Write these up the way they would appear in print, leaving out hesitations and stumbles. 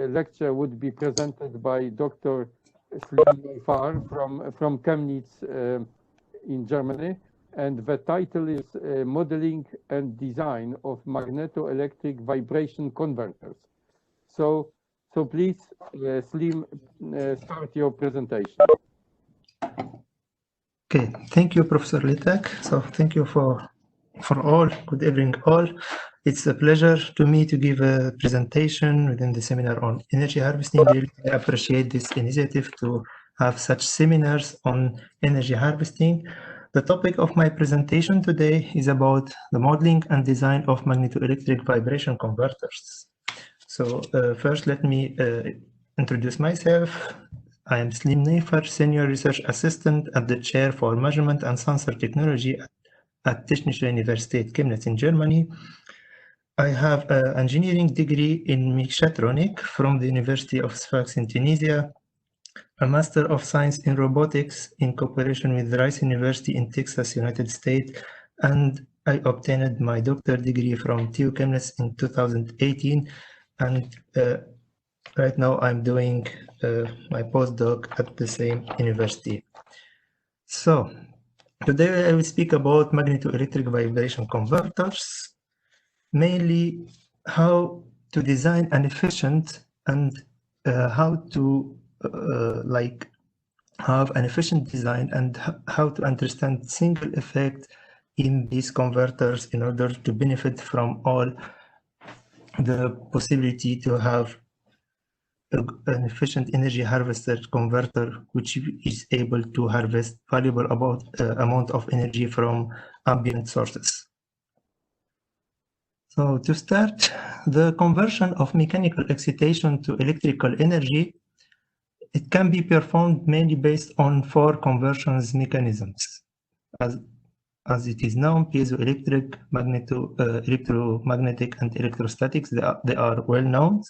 lecture would be presented by Dr. Slim Neifar from Chemnitz in Germany, and the title is Modeling and Design of Magnetoelectric Vibration Converters. So please, Slim, start your presentation. Okay, thank you, Professor Litak. So thank you for all. Good evening, all. It's a pleasure to me to give a presentation within the seminar on energy harvesting. Really, I appreciate this initiative to have such seminars on energy harvesting. The topic of my presentation today is about the modeling and design of magnetoelectric vibration converters. So first, let me introduce myself. I am Slim Neifar, Senior Research Assistant at the Chair for Measurement and Sensor Technology at Technische Universität Chemnitz in Germany. I have an engineering degree in mechatronic from the University of Sfax in Tunisia, a Master of Science in Robotics in cooperation with Rice University in Texas, United States, and I obtained my doctorate degree from TU Chemnitz in 2018, and right now I'm doing my postdoc at the same university. So today I will speak about magnetoelectric vibration converters, mainly how to design an efficient and how to have an efficient design and how to understand single effect in these converters in order to benefit from all the possibility to have an efficient energy harvester converter which is able to harvest valuable amount of energy from ambient sources. So to start, the conversion of mechanical excitation to electrical energy, it can be performed mainly based on 4 conversions mechanisms. As it is known, piezoelectric, electromagnetic, and electrostatics, they are well known.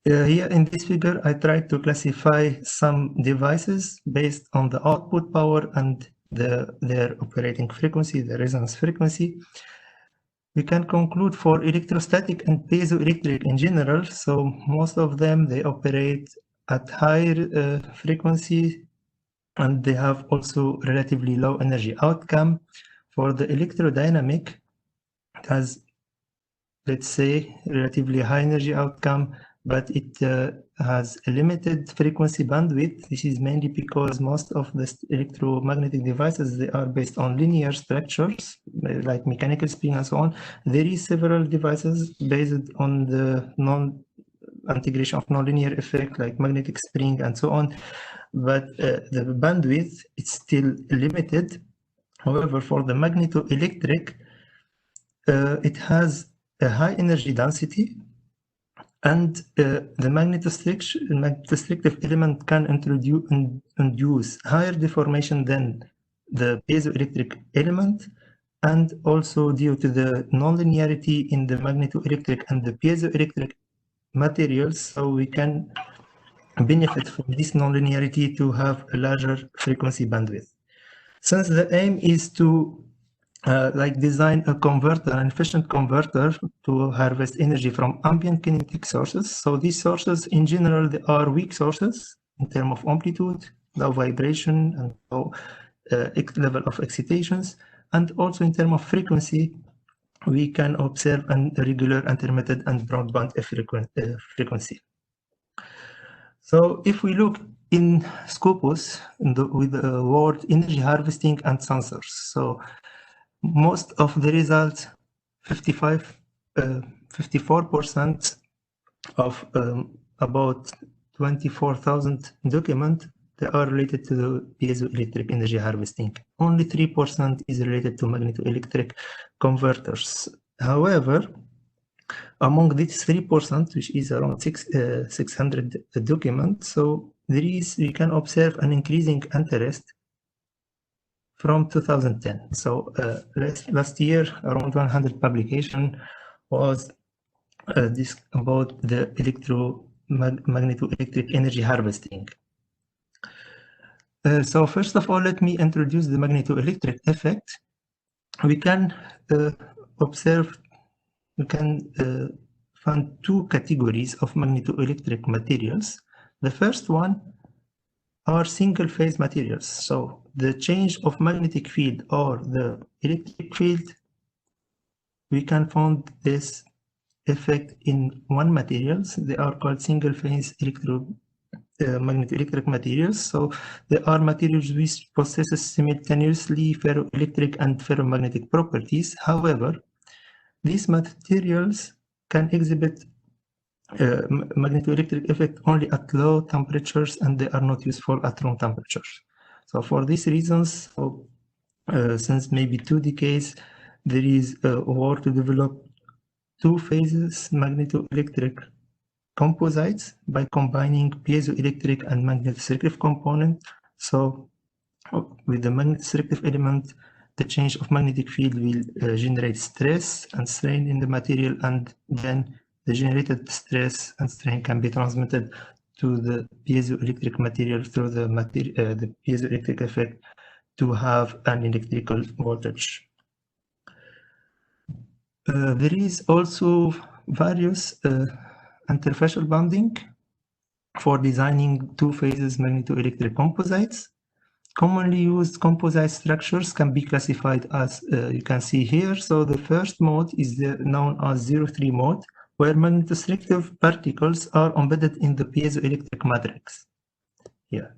Here in this figure, I tried to classify some devices based on the output power and their operating frequency, the resonance frequency. We can conclude for electrostatic and piezoelectric in general, so most of them, they operate at higher frequency and they have also relatively low energy outcome. For the electrodynamic, it has, let's say, relatively high energy outcome, but it has a limited frequency bandwidth. This is mainly because most of the electromagnetic devices, they are based on linear structures, like mechanical spring and so on. There is several devices based on the integration of nonlinear effect, like magnetic spring and so on, but the bandwidth is still limited. However, for the magnetoelectric, it has a high energy density, and the magnetostrictive element can induce higher deformation than the piezoelectric element, and also due to the nonlinearity in the magnetoelectric and the piezoelectric materials, so we can benefit from this nonlinearity to have a larger frequency bandwidth. Since the aim is to design a converter, an efficient converter to harvest energy from ambient kinetic sources. So these sources, in general, they are weak sources in terms of amplitude, low vibration, and low level of excitations. And also in terms of frequency, we can observe a regular, intermittent, and broadband frequency. So if we look in Scopus with the word energy harvesting and sensors, so most of the results, 54% of about 24,000 documents, they are related to the piezoelectric energy harvesting. Only 3% is related to magnetoelectric converters. However, among these 3%, which is around 600 documents, so we can observe an increasing interest from 2010. So last year, around 100 publication was about the magnetoelectric energy harvesting. So first of all, let me introduce the magnetoelectric effect. We can observe, we can found two categories of magnetoelectric materials. The first one are single-phase materials. So the change of magnetic field or the electric field, we can find this effect in one materials. They are called single-phase magnetoelectric materials. So they are materials which possess simultaneously ferroelectric and ferromagnetic properties. However, these materials can exhibit magnetoelectric effect only at low temperatures, and they are not useful at room temperatures. So for these reasons, since maybe 2 decades, there is a work to develop two phases magnetoelectric composites by combining piezoelectric and magnetostrictive component. So with the magnetostrictive element, the change of magnetic field will generate stress and strain in the material, and then the generated stress and strain can be transmitted to the piezoelectric material through the piezoelectric effect to have an electrical voltage. There is also various interfacial bonding for designing two phases magnetoelectric composites. Commonly used composite structures can be classified as you can see here. So the first mode is known as 0-3 mode, where magnetostrictive particles are embedded in the piezoelectric matrix. Here.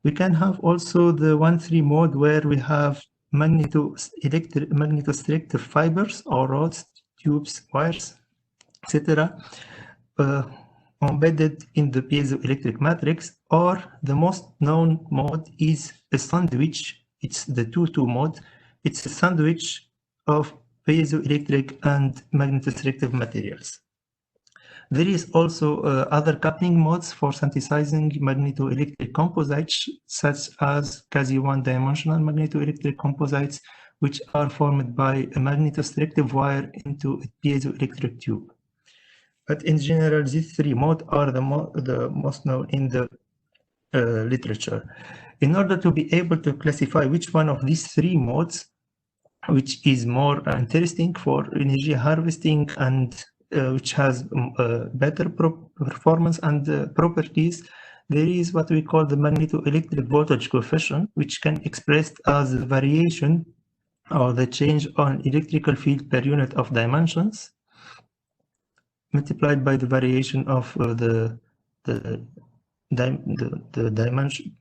We can have also the 1-3 mode, where we have magnetostrictive fibers or rods, tubes, wires, etc. Embedded in the piezoelectric matrix, or the most known mode is a sandwich. It's the 2-2 mode. It's a sandwich of piezoelectric and magnetostrictive materials. There is also other coupling modes for synthesizing magnetoelectric composites, such as quasi one-dimensional magnetoelectric composites, which are formed by a magnetostrictive wire into a piezoelectric tube. But in general, these three modes are the most known in the literature. In order to be able to classify which one of these three modes, which is more interesting for energy harvesting and which has better performance and properties, there is what we call the magnetoelectric voltage coefficient, which can be expressed as the variation or the change on electrical field per unit of dimensions, multiplied by the variation of the dimension,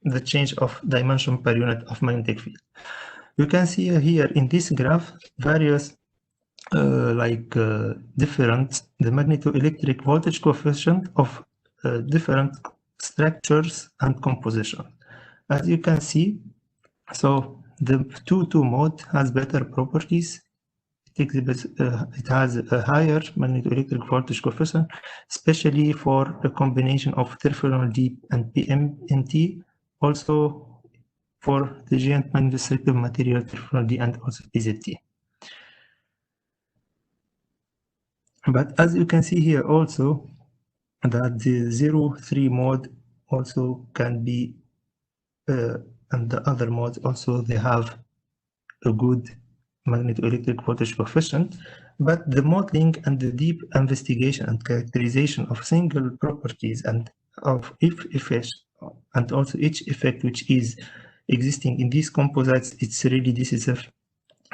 the change of dimension per unit of magnetic field. You can see here in this graph various different the magnetoelectric voltage coefficient of different structures and composition. As you can see, so the 2-2 mode has better properties. It has a higher magnetoelectric voltage coefficient, especially for a combination of terphenol D and PMNT, also for the giant magnetostrictive material terphenol D and also PZT. But as you can see here also, that the 0-3 mode also can be, and the other modes also, they have a good magnetoelectric voltage coefficient, but the modeling and the deep investigation and characterization of single properties and of each effect, and also each effect which is existing in these composites, it's really decisive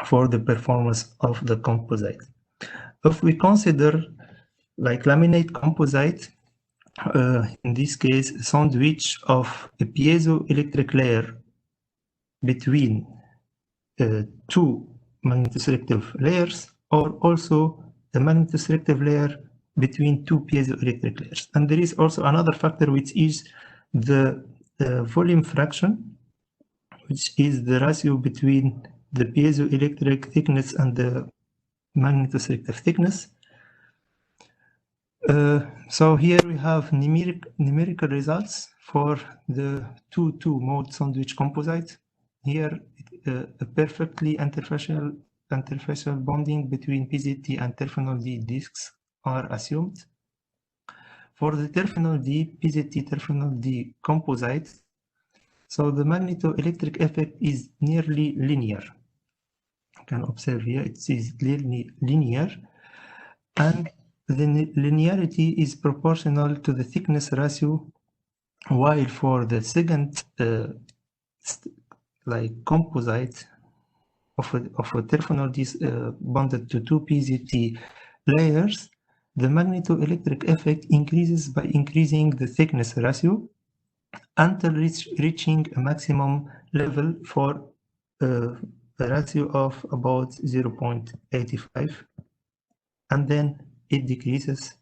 for the performance of the composite. If we consider like laminate composite, in this case, a sandwich of a piezoelectric layer between two magnetostrictive layers, or also the magnetostrictive layer between two piezoelectric layers. And there is also another factor, which is the volume fraction, which is the ratio between the piezoelectric thickness and the magnetostrictive thickness. So here we have numerical results for the 2-2 mode sandwich composite. Here, a perfectly interfacial bonding between PZT and terphenol D disks are assumed. For the terphenol D, PZT terphenol D composite, so the magnetoelectric effect is nearly linear. You can observe here it is clearly linear, and the linearity is proportional to the thickness ratio, while for the second like composite of a terphenol bonded to two PZT layers, the magnetoelectric effect increases by increasing the thickness ratio until reaching a maximum level for a ratio of about 0.85, and then it decreases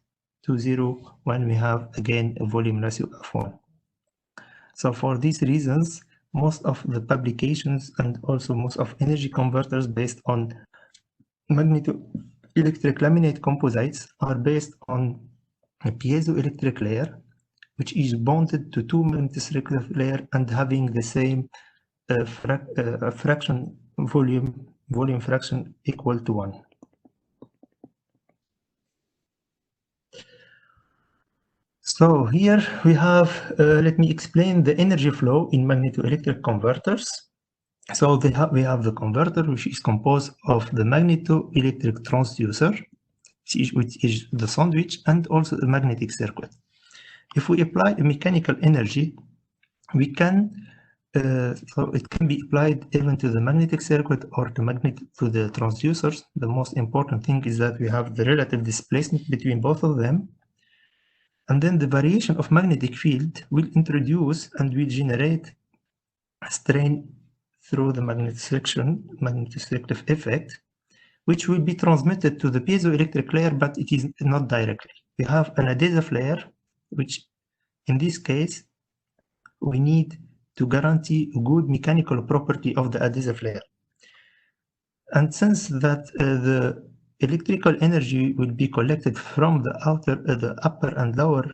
to 0 when we have again a volume ratio of 1. So for these reasons, most of the publications and also most of energy converters based on magnetoelectric laminate composites are based on a piezoelectric layer, which is bonded to two magnetostrictive layers and having the same volume fraction equal to 1. So here we have, let me explain the energy flow in magnetoelectric converters. So we have the converter, which is composed of the magnetoelectric transducer, which is the sandwich, and also the magnetic circuit. If we apply a mechanical energy, we can, so it can be applied even to the magnetic circuit or to the transducers. The most important thing is that we have the relative displacement between both of them. And then the variation of magnetic field will introduce and will generate strain through the magnetostrictive effect, which will be transmitted to the piezoelectric layer, but it is not directly. We have an adhesive layer, which in this case, we need to guarantee a good mechanical property of the adhesive layer. And since that the electrical energy will be collected from the upper and lower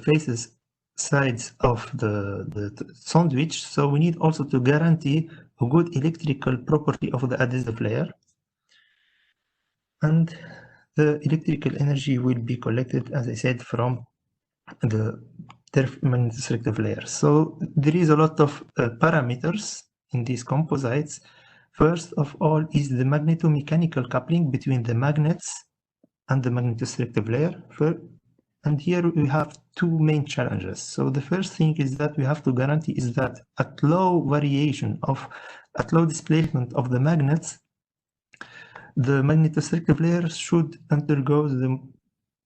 faces sides of the sandwich, so we need also to guarantee a good electrical property of the adhesive layer, and the electrical energy will be collected, as I said, from the magnetostrictive layer. So there is a lot of parameters in these composites. First of all is the magnetomechanical coupling between the magnets and the magnetostrictive layer. And here we have two main challenges. So the first thing is that we have to guarantee is that at low displacement of the magnets, the magnetostrictive layer should undergo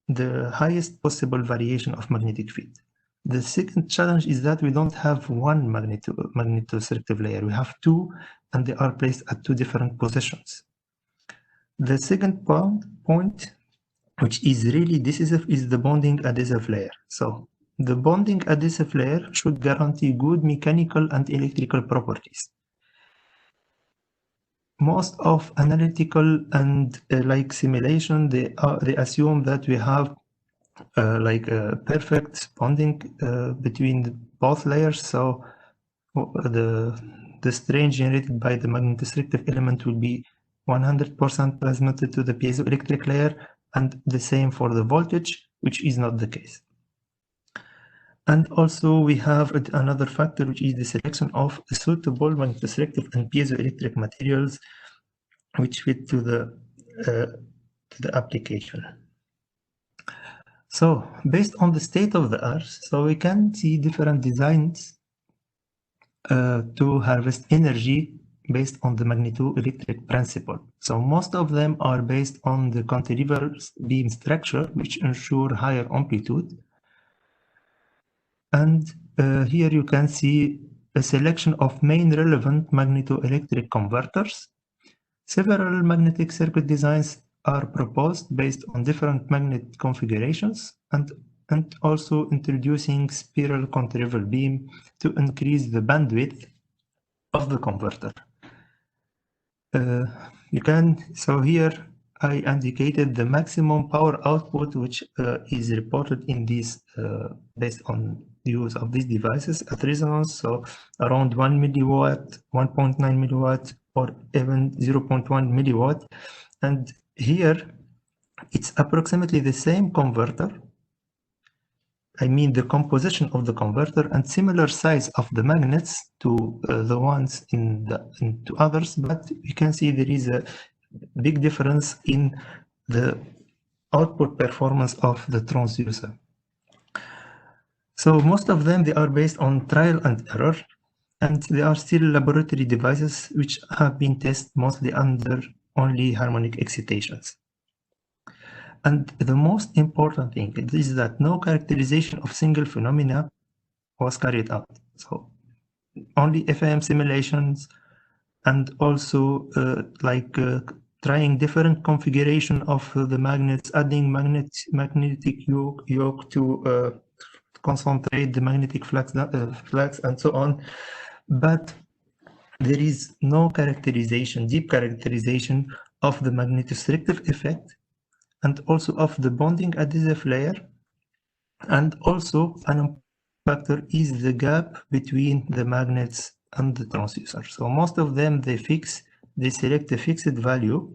the highest possible variation of magnetic field. The second challenge is that we don't have one magnetostrictive layer. We have two, and they are placed at two different positions. The second point, which is really decisive, is the bonding adhesive layer. So the bonding adhesive layer should guarantee good mechanical and electrical properties. Most of analytical and like simulation, they assume that we have like a perfect bonding between both layers. So the strain generated by the magnetostrictive element will be 100% transmitted to the piezoelectric layer, and the same for the voltage, which is not the case. And also we have another factor, which is the selection of suitable magnetostrictive and piezoelectric materials which fit to the application. So based on the state of the art, so we can see different designs to harvest energy based on the magnetoelectric principle. So most of them are based on the cantilever beam structure, which ensure higher amplitude. And here you can see a selection of main relevant magnetoelectric converters. Several magnetic circuit designs are proposed based on different magnet configurations, and also introducing spiral cantilever beam to increase the bandwidth of the converter. So here I indicated the maximum power output which is reported in this based on the use of these devices at resonance, so around 1 milliwatt, 1.9 milliwatt, or even 0.1 milliwatt. And here it's approximately the same converter, I mean the composition of the converter, and similar size of the magnets to the ones into others, but you can see there is a big difference in the output performance of the transducer. So most of them, they are based on trial and error, and they are still laboratory devices which have been tested mostly under only harmonic excitations. And the most important thing is that no characterization of single phenomena was carried out. So only FEM simulations, and also trying different configuration of the magnets, adding magnetic yoke to concentrate the magnetic flux and so on. But there is no characterization, deep characterization of the magnetostrictive effect, and also of the bonding adhesive layer. And also an factor is the gap between the magnets and the transducer. So most of them, they select a fixed value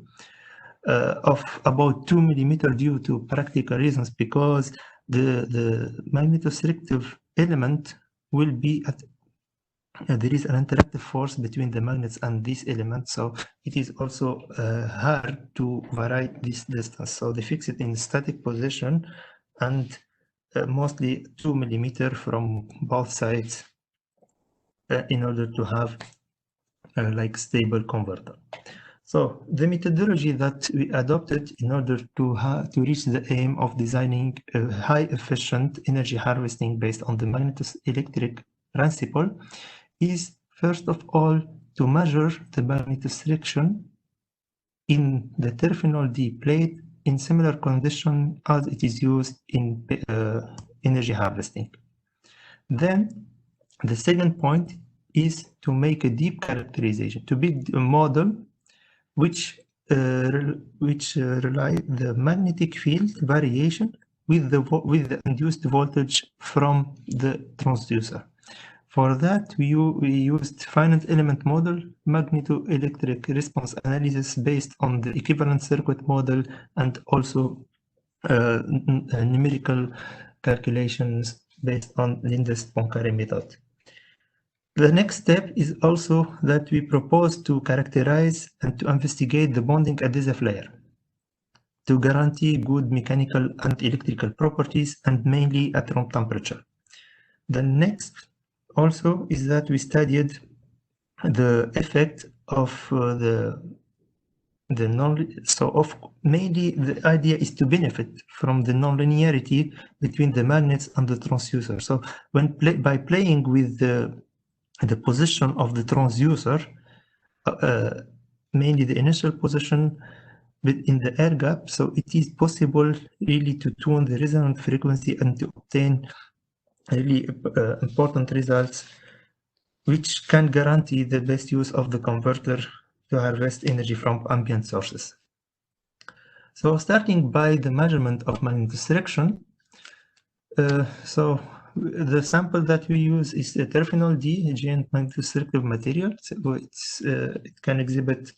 of about 2 millimeter due to practical reasons, because the magnetostrictive element will be at there is an interactive force between the magnets and this element, so it is also hard to vary this distance. So they fix it in static position, and mostly 2 millimeter from both sides in order to have like stable converter. So the methodology that we adopted in order to reach the aim of designing a high efficient energy harvesting based on the magnetoelectric principle is, first of all, to measure the magnetostriction in the terminal D plate in similar condition as it is used in energy harvesting. Then the second point is to make a deep characterization, to build a model which rely the magnetic field variation with the induced voltage from the transducer. For that, we used finite element model, magnetoelectric response analysis based on the equivalent circuit model, and also numerical calculations based on Lindes-Poincaré method. The next step is also that we propose to characterize and to investigate the bonding adhesive layer to guarantee good mechanical and electrical properties, and mainly at room temperature. The next also is that we studied the effect of mainly the idea is to benefit from the nonlinearity between the magnets and the transducer. So by playing with the position of the transducer, mainly the initial position in the air gap, so it is possible really to tune the resonant frequency and to obtain really important results which can guarantee the best use of the converter to harvest energy from ambient sources. So starting by the measurement of magnetostriction, so the sample that we use is a terphenol D, a giant magnetostrictive material. So it can exhibit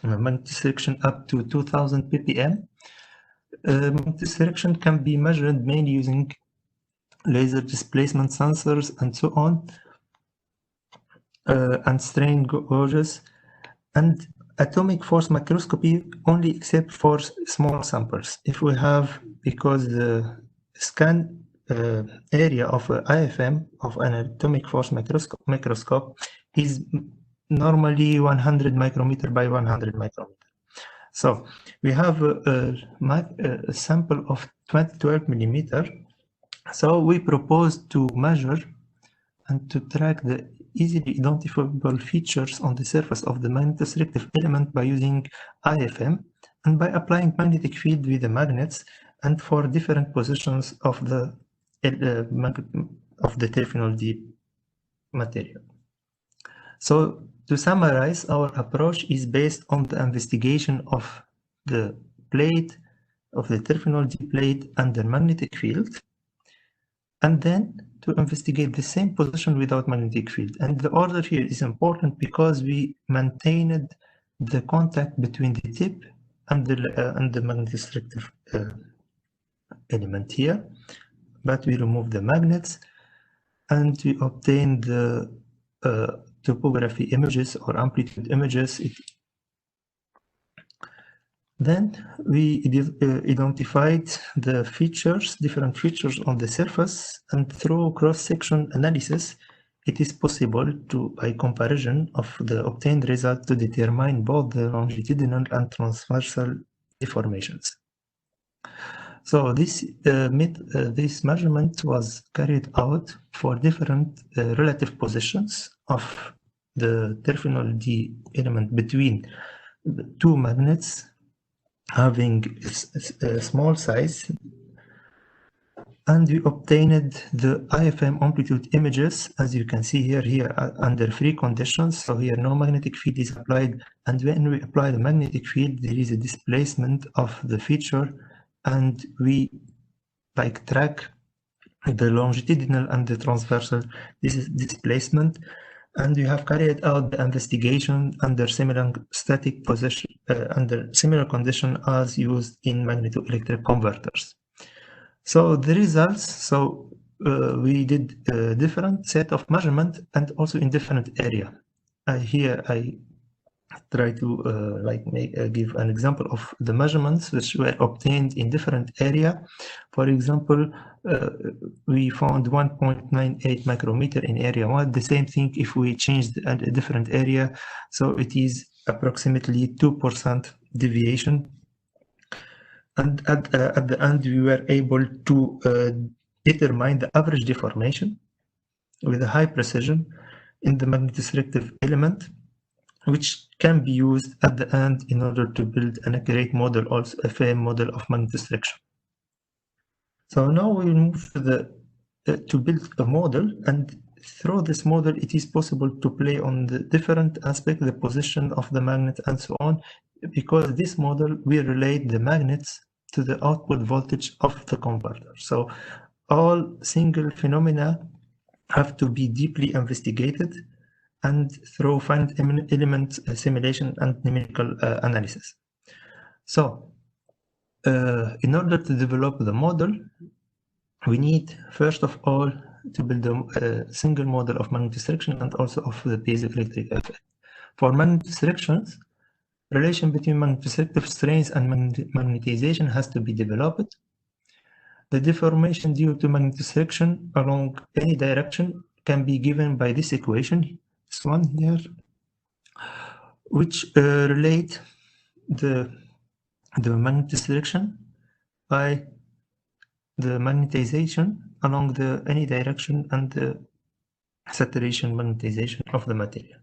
magnetostriction up to 2000 ppm. Magnetostriction can be measured mainly using laser displacement sensors and so on, and strain gauges, and atomic force microscopy only except for small samples. If we have, because the scan area of IFM of an atomic force microscope is normally 100 micrometer by 100 micrometer. So we have a sample of 12 millimeter. So we propose to measure and to track the easily identifiable features on the surface of the magnetostrictive element by using IFM and by applying magnetic field with the magnets and for different positions of the terphenol D material. So to summarize, our approach is based on the investigation of the plate, of the terphenol D plate and the magnetic field, and then to investigate the same position without magnetic field. And the order here is important because we maintained the contact between the tip and the magnetostrictive element here, but we remove the magnets and we obtain the topography images or amplitude images. Then we identified the features, different features on the surface, and through cross-section analysis, it is possible to, by comparison of the obtained result, to determine both the longitudinal and transversal deformations. So this measurement was carried out for different relative positions of the terminal D element between the two magnets having a small size, and we obtained the IFM amplitude images, as you can see here under free conditions. So here no magnetic field is applied, and when we apply the magnetic field, there is a displacement of the feature, and we track the longitudinal and the transversal displacement, and we have carried out the investigation under similar static position under similar condition as used in magnetoelectric converters. So the results, we did a different set of measurement and also in different area. Here I try to give an example of the measurements which were obtained in different area. For example, we found 1.98 micrometer in area 1. The same thing if we changed a different area, so it is approximately 2% deviation. And at the end, we were able to determine the average deformation with a high precision in the magnetoselective element, which can be used at the end in order to build an accurate model, also a FAM model of magnetoselection. So now we move to build a model, and through this model, it is possible to play on the different aspects, the position of the magnet and so on, because this model will relate the magnets to the output voltage of the converter. So all single phenomena have to be deeply investigated and through finite element simulation and numerical analysis. So in order to develop the model, we need first of all to build a single model of magnetoselection and also of the piezoelectric effect. For magnetoselections, relation between magnetoselective strains and magnetization has to be developed. The deformation due to magnetoselection along any direction can be given by this equation, this one here, which relate the magnetoselection by the magnetization along any direction and the saturation magnetization of the material.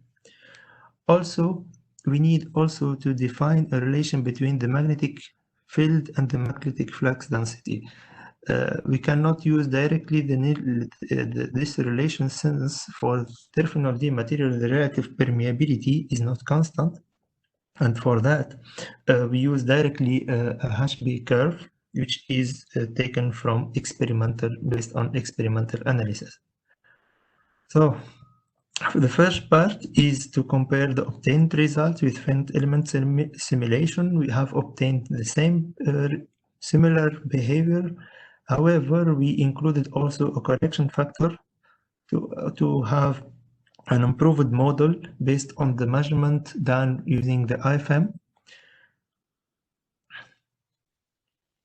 Also, we need also to define a relation between the magnetic field and the magnetic flux density. We cannot use directly this relation, since for terminal D material the relative permeability is not constant, and for that we use directly a Hb curve, which is taken from based on experimental analysis. So the first part is to compare the obtained results with finite element simulation. We have obtained the same similar behavior. However, we included also a correction factor to have an improved model based on the measurement done using the IFM.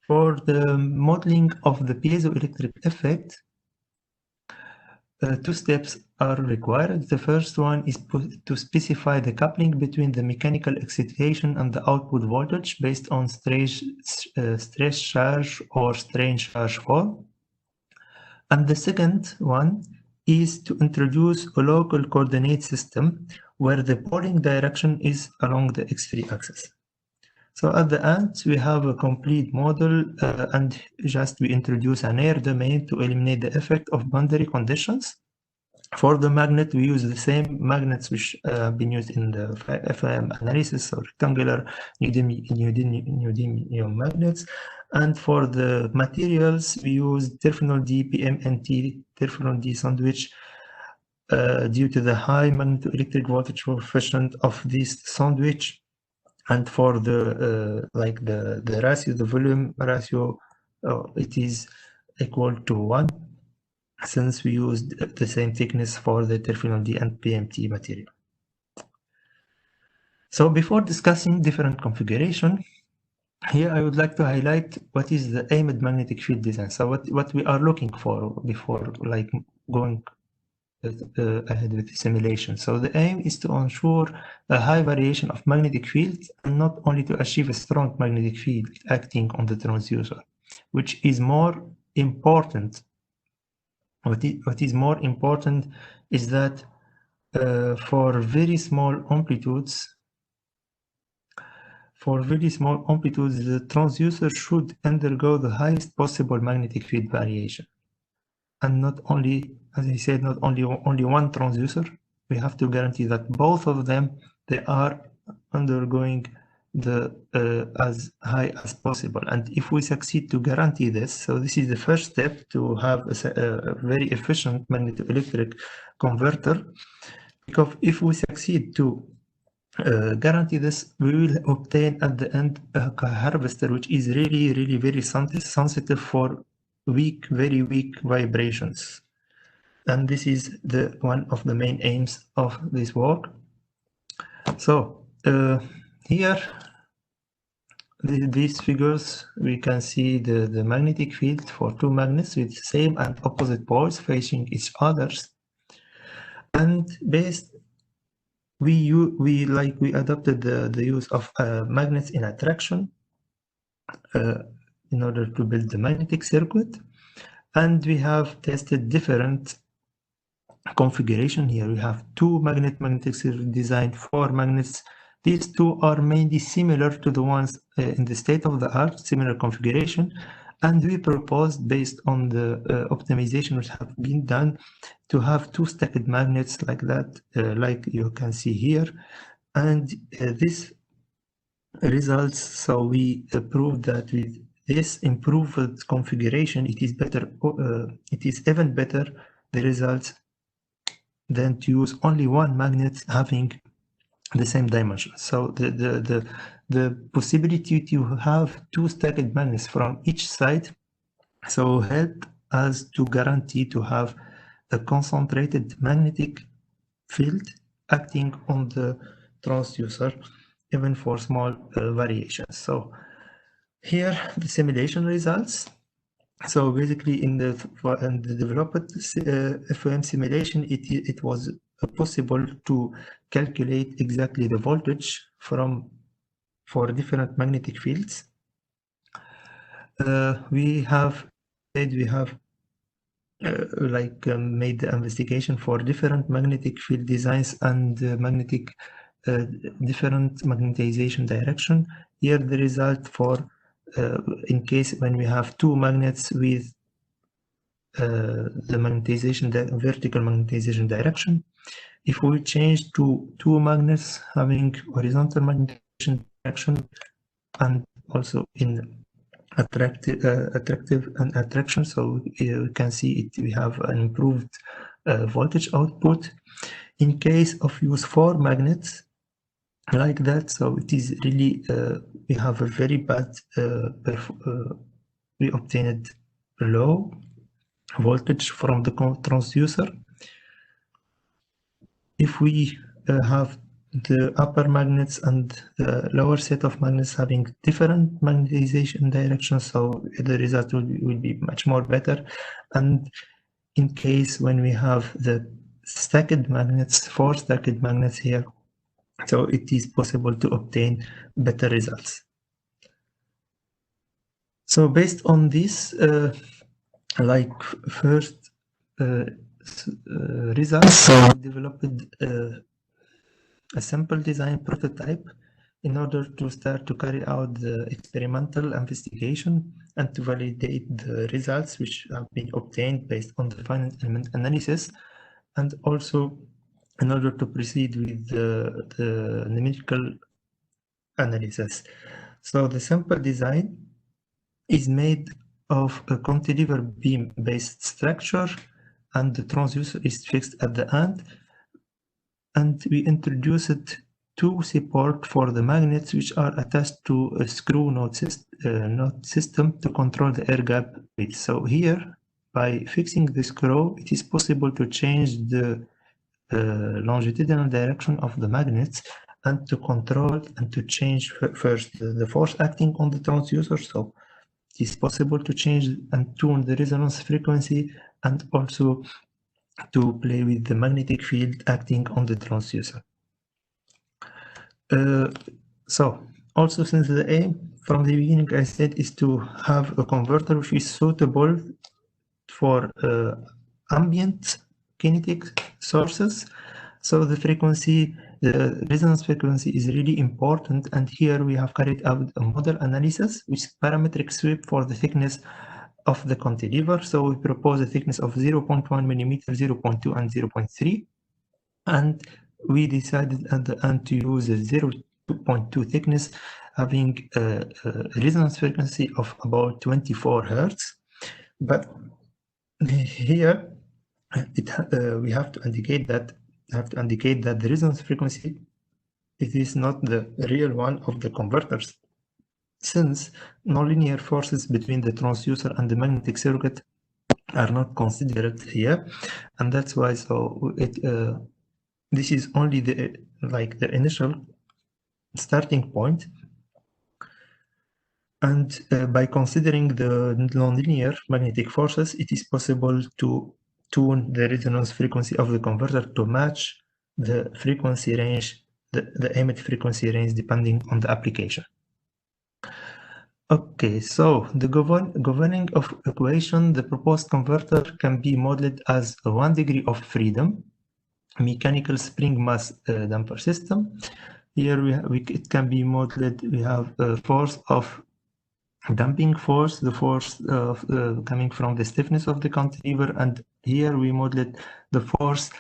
For the modeling of the piezoelectric effect, two steps are required. The first one is to specify the coupling between the mechanical excitation and the output voltage based on stress charge or strain charge form. And the second one is to introduce a local coordinate system where the Pauling direction is along the x3 axis. So at the end, we have a complete model and just we introduce an air domain to eliminate the effect of boundary conditions. For the magnet, we use the same magnets which have been used in the FIM analysis, so rectangular neodymium magnets. And for the materials, we use terminal D, PMNT, terminal D sandwich, due to the high magnetoelectric voltage coefficient of this sandwich. And for the the ratio, the volume ratio, it is equal to 1, since we used the same thickness for the terminal D and PMT material. So before discussing different configuration, Here I would like to highlight what is the aimed magnetic field design. So what we are looking for before like going ahead with the simulation. So the aim is to ensure a high variation of magnetic fields and not only to achieve a strong magnetic field acting on the transducer, which is more important. What is more important is that for very small amplitudes, the transducer should undergo the highest possible magnetic field variation. And not only, as I said, not only one transducer. We have to guarantee that both of them, they are undergoing the as high as possible. And if we succeed to guarantee this, so this is the first step to have a very efficient magnetoelectric converter. Because if we succeed to guarantee this, we will obtain at the end a harvester which is really very sensitive for very weak vibrations. And this is one of the main aims of this work. So here, these figures, we can see the magnetic field for two magnets with same and opposite poles facing each other. And we adopted the use of magnets in attraction in order to build the magnetic circuit, and we have tested different configuration. Here we have two magnetic circuit designed, 4 magnets. These two are mainly similar to the ones in the state of the art, similar configuration, and we proposed, based on the optimization which have been done, to have 2 stacked magnets like that, like you can see here. And this results, so we proved that with this improved configuration, it is better, it is even better, the results, than to use only one magnet having the same dimension. So the possibility to have 2 stacked magnets from each side, so help us to guarantee to have a concentrated magnetic field acting on the transducer, even for small variations. So here the simulation results. So basically in the developed FEM simulation, it was possible to calculate exactly the voltage for different magnetic fields. We have made the investigation for different magnetic field designs and different magnetization direction. Here the result for in case when we have 2 magnets with the magnetization, the vertical magnetization direction. If we change to 2 magnets having horizontal magnetization direction and also in attractive and attraction, so you can see it, we have an improved voltage output. In case of use 4 magnets like that, so it is really we have a very bad we obtained low voltage from the transducer. If we have the upper magnets and the lower set of magnets having different magnetization directions, so the result will be much more better. And in case when we have the stacked magnets, 4 stacked magnets here, so it is possible to obtain better results. So based on this, like first results, so we developed a sample design prototype in order to start to carry out the experimental investigation and to validate the results which have been obtained based on the finite element analysis, and also in order to proceed with the numerical analysis. So the sample design is made of a cantilever beam based structure, and the transducer is fixed at the end, and we introduced 2 support for the magnets which are attached to a screw node system to control the air gap width. So here, by fixing the screw, it is possible to change the longitudinal direction of the magnets, and to control and to change first the force acting on the transducer. So it is possible to change and tune the resonance frequency, and also to play with the magnetic field acting on the transducer. So also, since the aim from the beginning, I said, is to have a converter which is suitable for ambient kinetic sources. So the frequency, the resonance frequency is really important. And here we have carried out a model analysis, which is parametric sweep for the thickness of the cantilever. So we propose a thickness of 0.1 millimeter, 0.2 and 0.3. And we decided at the end to use a 0.2 thickness, having a resonance frequency of about 24 Hertz. But here we have to indicate that the resonance frequency, it is not the real one of the converters, since nonlinear forces between the transducer and the magnetic circuit are not considered here, and that's why. So this is only the initial starting point. And by considering the nonlinear magnetic forces, it is possible to tune the resonance frequency of the converter to match the frequency range, the aimed frequency range, depending on the application. Okay, so the governing of equation, the proposed converter can be modeled as a 1 degree of freedom mechanical spring mass damper system. Here it can be modeled. We have a force of damping force, the force coming from the stiffness of the cantilever, and here we modeled the force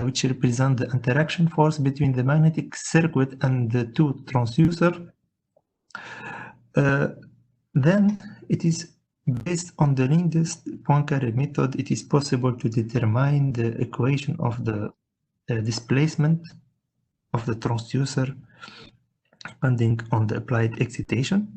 which represent the interaction force between the magnetic circuit and the two transducer. Then it is based on the Lindes-Poincaré method. It is possible to determine the equation of the displacement of the transducer depending on the applied excitation.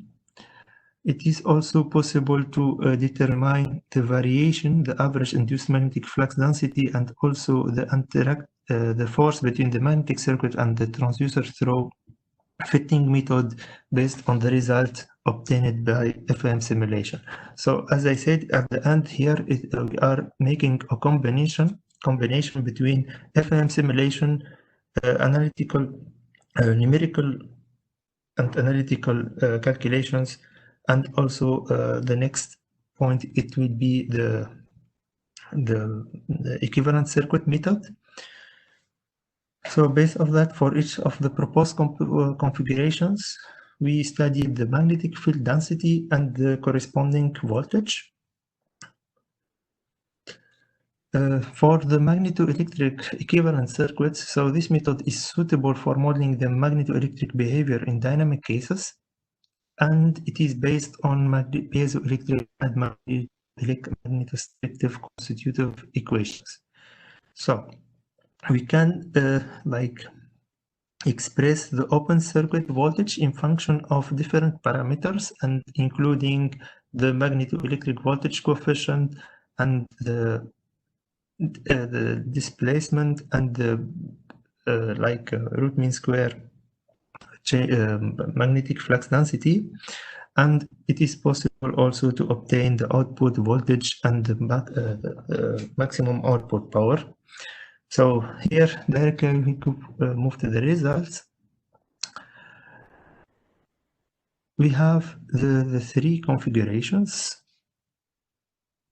It is also possible to determine the variation, the average induced magnetic flux density, and also the force between the magnetic circuit and the transducer through fitting method based on the result obtained by FEM simulation. So as I said at the end here, we are making a combination between FEM simulation, analytical, numerical and analytical calculations, and also the next point, it will be the equivalent circuit method. So based on that, for each of the proposed configurations, we studied the magnetic field density and the corresponding voltage. For the magnetoelectric equivalent circuits, so this method is suitable for modeling the magnetoelectric behavior in dynamic cases, and it is based on piezoelectric and magnetostrictive constitutive equations. So we can express the open circuit voltage in function of different parameters, and including the magnetoelectric voltage coefficient and the displacement and the root mean square magnetic flux density. And it is possible also to obtain the output voltage and the maximum output power. So here directly we could move to the results. We have the three configurations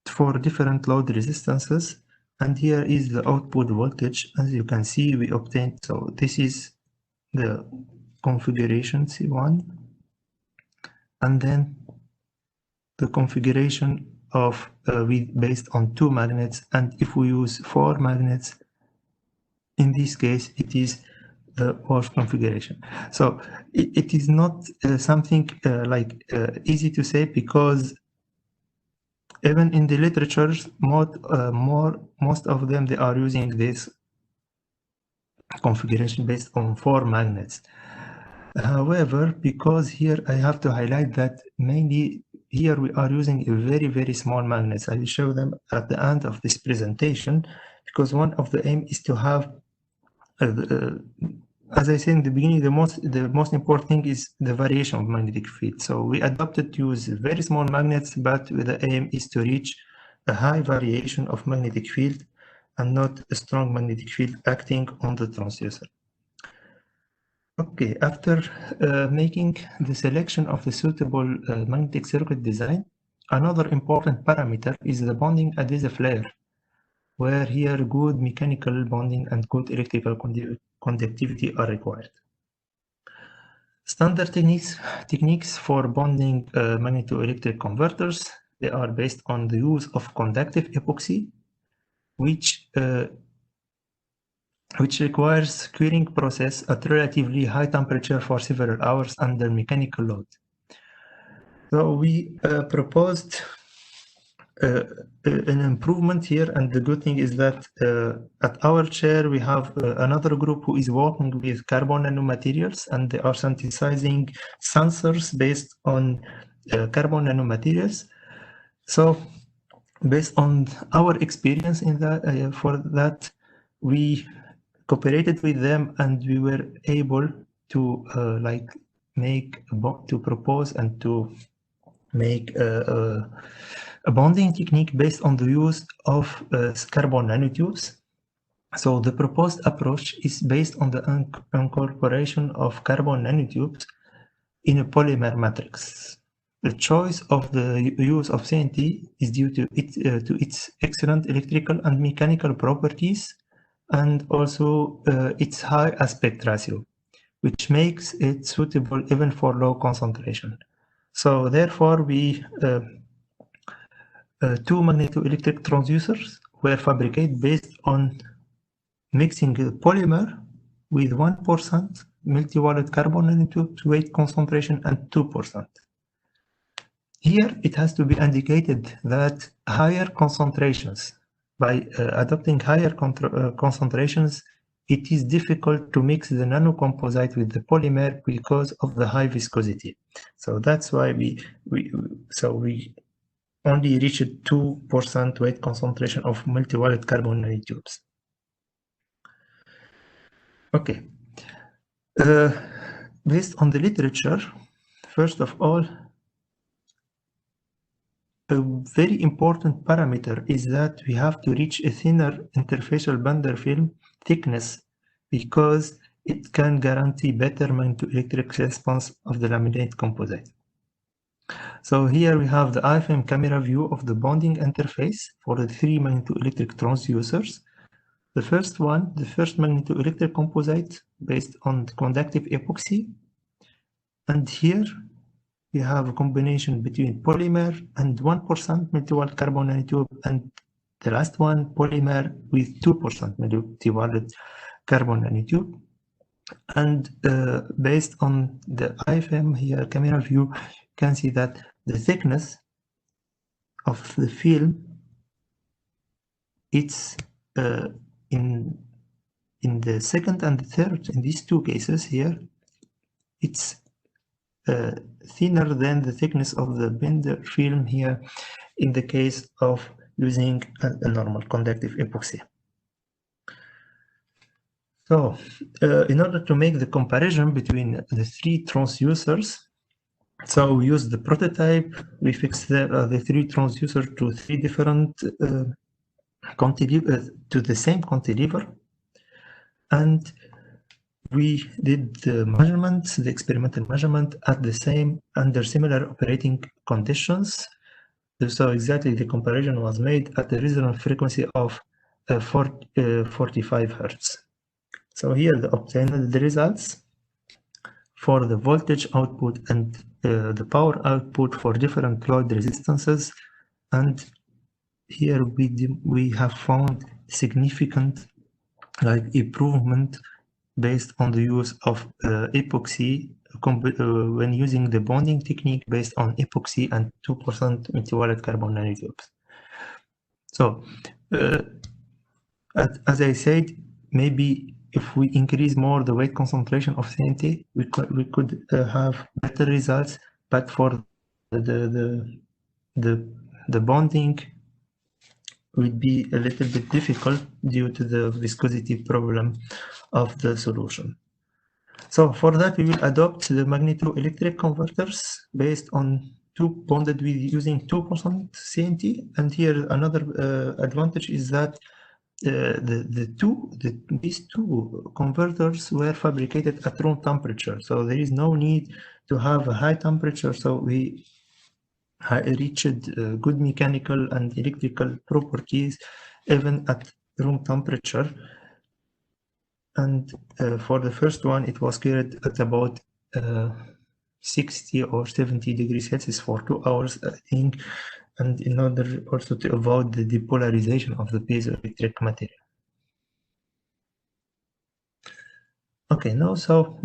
for different load resistances, and here is the output voltage. As you can see, we obtained, so this is the configuration C1, and then the configuration of based on 2 magnets, and if we use 4 magnets, in this case it is the fourth configuration. So it is not something easy to say, because even in the literature, most of them, they are using this configuration based on 4 magnets. However, because here I have to highlight that mainly here we are using a very, very small magnets. I will show them at the end of this presentation, because one of the aim is to have as I said in the beginning, the most important thing is the variation of magnetic field. So we adopted to use very small magnets, but the aim is to reach a high variation of magnetic field and not a strong magnetic field acting on the transducer. Okay, after making the selection of the suitable magnetic circuit design, another important parameter is the bonding adhesive layer, where here good mechanical bonding and good electrical conductivity are required. Standard techniques for bonding magnetoelectric converters, they are based on the use of conductive epoxy, which requires curing process at relatively high temperature for several hours under mechanical load. So we proposed an improvement here, and the good thing is that at our chair we have another group who is working with carbon nanomaterials, and they are synthesizing sensors based on carbon nanomaterials. So based on our experience in that, for that, we cooperated with them, and we were able to propose and to make a bonding technique based on the use of carbon nanotubes. So the proposed approach is based on the incorporation of carbon nanotubes in a polymer matrix. The choice of the use of CNT is due to its excellent electrical and mechanical properties, and also its high aspect ratio, which makes it suitable even for low concentration. So therefore, we two magnetoelectric transducers were fabricated based on mixing the polymer with 1% multi-wallet carbon nanotube weight concentration and 2%. Here, it has to be indicated that higher concentrations, by adopting higher concentrations, it is difficult to mix the nanocomposite with the polymer because of the high viscosity. So that's why we only reached 2% weight concentration of multi-wallet carbon nanotubes. Okay. Based on the literature, first of all, a very important parameter is that we have to reach a thinner interfacial bonder film thickness, because it can guarantee better magnetoelectric response of the laminate composite. So here we have the IFM camera view of the bonding interface for the three magnetoelectric transducers. The first one, the first magnetoelectric composite based on conductive epoxy. And here we have a combination between polymer and 1% multi-wallet carbon nanotube, and the last one, polymer with 2% multi-wallet carbon nanotube. And based on the IFM here camera view, you can see that the thickness of the film, it's in the second and the third, in these two cases here, it's thinner than the thickness of the bender film here in the case of using a normal conductive epoxy. So in order to make the comparison between the three transducers, so we use the prototype, we fixed the three transducers to three different to the same cantilever, and we did the measurements, the experimental measurement at the same, under similar operating conditions. So exactly the comparison was made at the resonance frequency of 45 Hertz. So here the obtained the results for the voltage output and the power output for different load resistances. And here we have found significant improvement based on the use of epoxy when using the bonding technique based on epoxy and 2% multi-wallet carbon nanotubes. So as I said, maybe if we increase more the weight concentration of CNT, we could have better results, but for the bonding would be a little bit difficult due to the viscosity problem of the solution. So for that, we will adopt the magnetoelectric converters based on bonded with using 2% CNT. And here another advantage is that these two converters were fabricated at room temperature, so there is no need to have a high temperature. So we reached good mechanical and electrical properties even at room temperature. And for the first one, it was carried at about 60 or 70 degrees Celsius for 2 hours, I think, and in order also to avoid the depolarization of the piezoelectric material. Okay, now so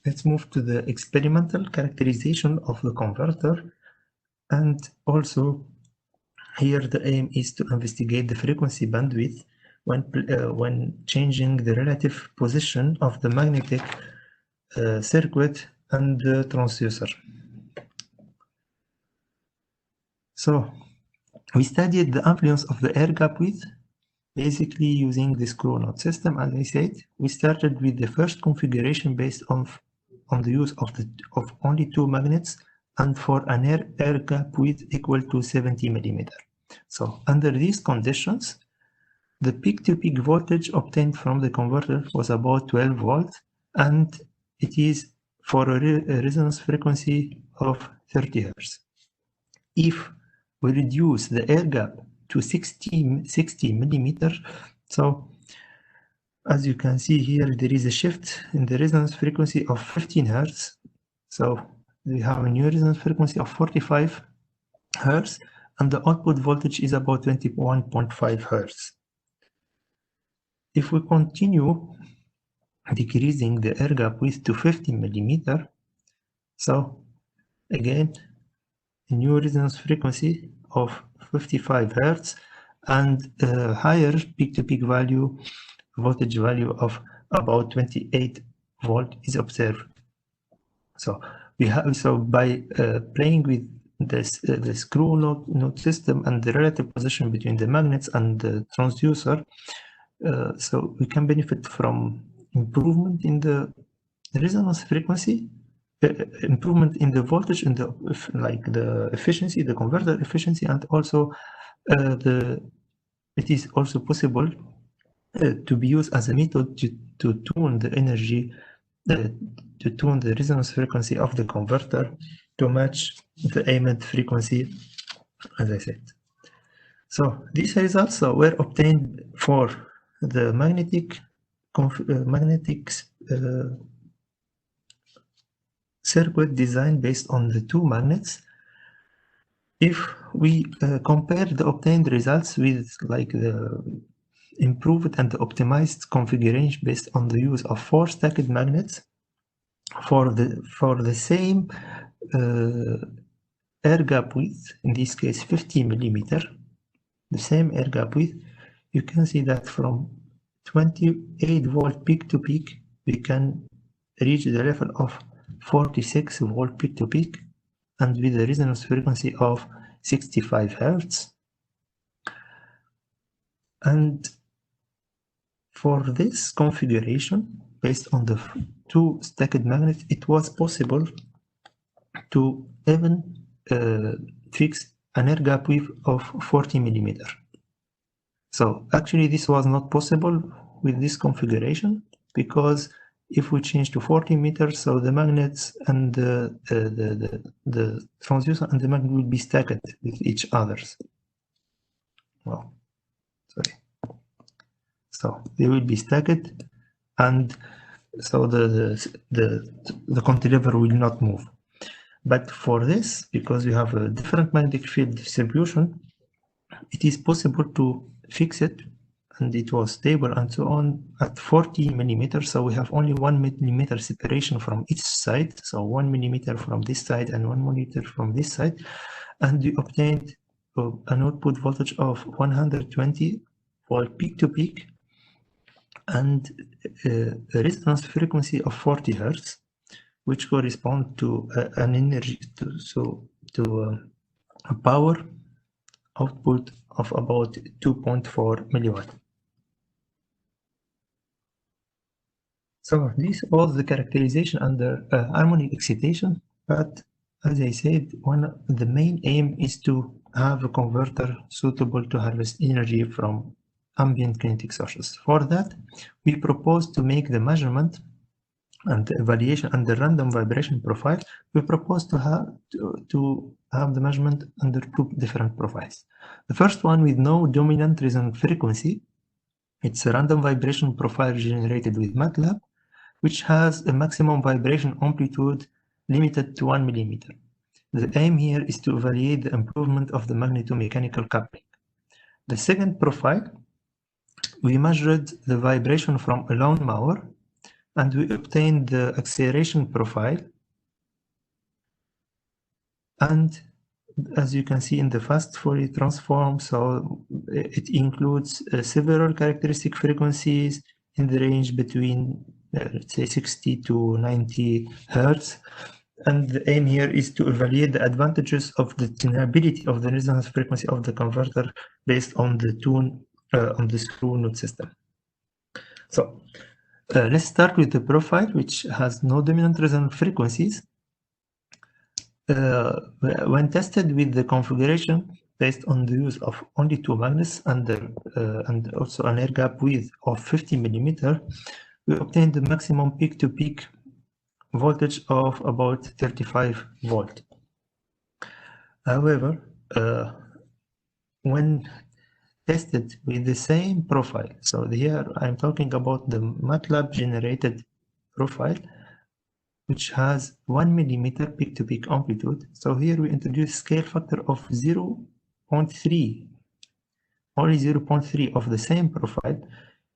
let's move to the experimental characterization of the converter. And also here the aim is to investigate the frequency bandwidth when changing the relative position of the magnetic circuit and the transducer. So we studied the influence of the air gap width, basically using the screw knot system. As I said, we started with the first configuration based on the use of only 2 magnets and for an air gap width equal to 70 millimeter. So under these conditions, the peak-to-peak voltage obtained from the converter was about 12 volts, and it is for a resonance frequency of 30 Hz. If we reduce the air gap to 60 millimeter, so as you can see here, there is a shift in the resonance frequency of 15 Hz. So we have a new resonance frequency of 45 Hz, and the output voltage is about 21.5 Hz. If we continue decreasing the air gap width to 50 millimeter, so again, a new resonance frequency of 55 Hz and a higher peak-to-peak voltage value of about 28 volt is observed. So by playing with this the screw knot system and the relative position between the magnets and the transducer, so we can benefit from improvement in the resonance frequency, improvement in the voltage and the efficiency, the converter efficiency, and also it is also possible to be used as a method to tune the energy, to tune the resonance frequency of the converter to match the aimed frequency, as I said. So these results were obtained for the magnetic circuit design based on the 2 magnets. If we compare the obtained results with like the improved and optimized configuration based on the use of 4 stacked magnets for the same air gap width, in this case 50 millimeter, the same air gap width, you can see that from 28 volt peak to peak we can reach the level of 46 volt peak to peak, and with a resonance frequency of 65 Hz. And for this configuration, based on the 2 stacked magnets, it was possible to even fix an air gap width of 40 millimeter. So actually this was not possible with this configuration, because if we change to 40 meters, so the magnets and the transducer and the magnet will be stacked with each others. Well, sorry. So they will be stacked, and so the cantilever will not move. But for this, because we have a different magnetic field distribution, it is possible to fix it, and it was stable and so on at 40 millimeters. So we have only 1 millimeter separation from each side. So 1 millimeter from this side and 1 millimeter from this side. And we obtained an output voltage of 120 volt peak to peak and a resonance frequency of 40 Hz, which correspond to an energy, to a power output of about 2.4 milliwatt. So this was the characterization under harmonic excitation, but as I said, the main aim is to have a converter suitable to harvest energy from ambient kinetic sources. For that, we propose to make the measurement and the evaluation under random vibration profile. We propose to have the measurement under two different profiles. The first one with no dominant resonant frequency. It's a random vibration profile generated with MATLAB, which has a maximum vibration amplitude limited to 1 millimeter. The aim here is to evaluate the improvement of the magnetomechanical coupling. The second profile, we measured the vibration from a lone Mauer, and we obtained the acceleration profile. And as you can see in the fast Fourier transform, so it includes several characteristic frequencies in the range between let's say 60 to 90 hertz. And the aim here is to evaluate the advantages of the tunability of the resonance frequency of the converter based on the on the screw node system. So let's start with the profile, which has no dominant resonant frequencies. When tested with the configuration based on the use of only two magnets and also an air gap width of 50 millimeter, we obtained the maximum peak-to-peak voltage of about 35 volt. However, when tested with the same profile, so here I'm talking about the MATLAB generated profile, which has 1 millimeter peak-to-peak amplitude. So here we introduce scale factor of 0.3, only 0.3 of the same profile.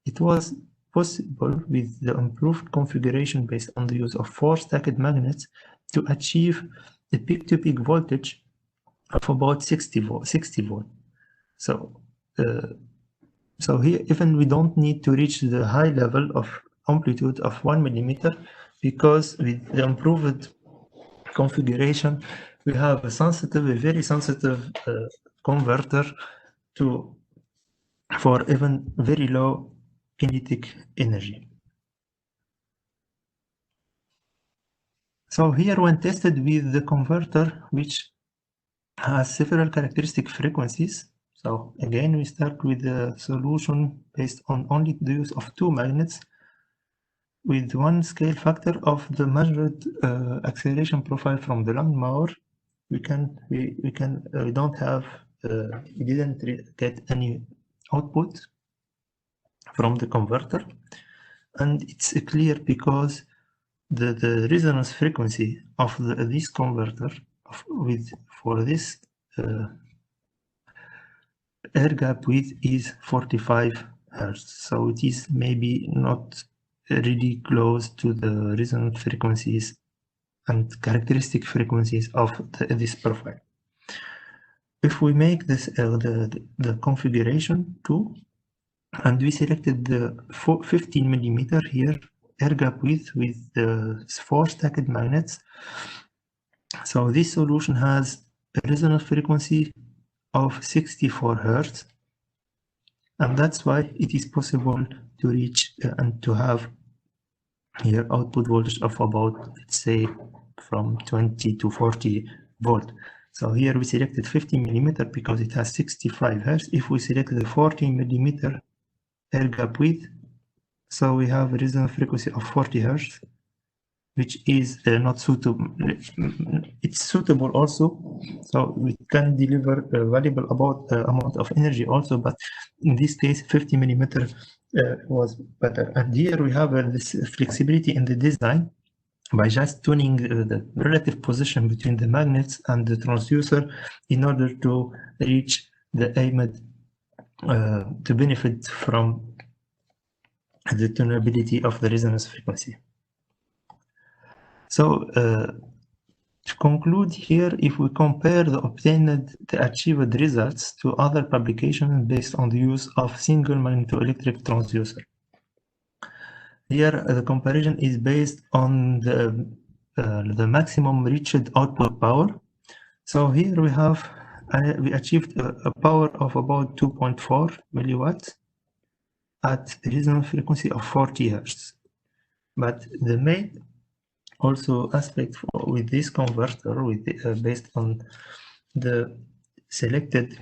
It was possible with the improved configuration based on the use of 4 stacked magnets to achieve a peak-to-peak voltage of about 60 volt. So here, even we don't need to reach the high level of amplitude of 1 millimeter, because with the improved configuration, we have a very sensitive converter for even very low kinetic energy. So here, when tested with the converter, which has several characteristic frequencies, so again, we start with the solution based on only the use of two magnets with one scale factor of the measured acceleration profile from the lone Mauer. We didn't get any output from the converter, and it's clear because the resonance frequency of this converter for this air gap width is 45 hertz. So it is maybe not really close to the resonant frequencies and characteristic frequencies of this profile. If we make this the configuration too, and we selected the 15 millimeter here air gap width with the 4 stacked magnets, so this solution has a resonant frequency of 64 hertz, and that's why it is possible to reach and to have here output voltage of about, let's say, from 20 to 40 volt. So here we selected 50 millimeter because it has 65 hertz. If we select the 40 millimeter air gap width, so we have a resonant frequency of 40 hertz, which is not suitable. It's suitable also, so we can deliver a valuable amount of energy also, but in this case 50 millimeter was better. And here we have this flexibility in the design by just tuning the relative position between the magnets and the transducer in order to reach the aimed to benefit from the tunability of the resonance frequency. So to conclude here, if we compare the achieved results to other publications based on the use of single magnetoelectric transducer. Here the comparison is based on the maximum reached output power. So here we achieved a power of about 2.4 milliwatts at a resonance frequency of 40 hertz. But the main also aspect with this converter, based on the selected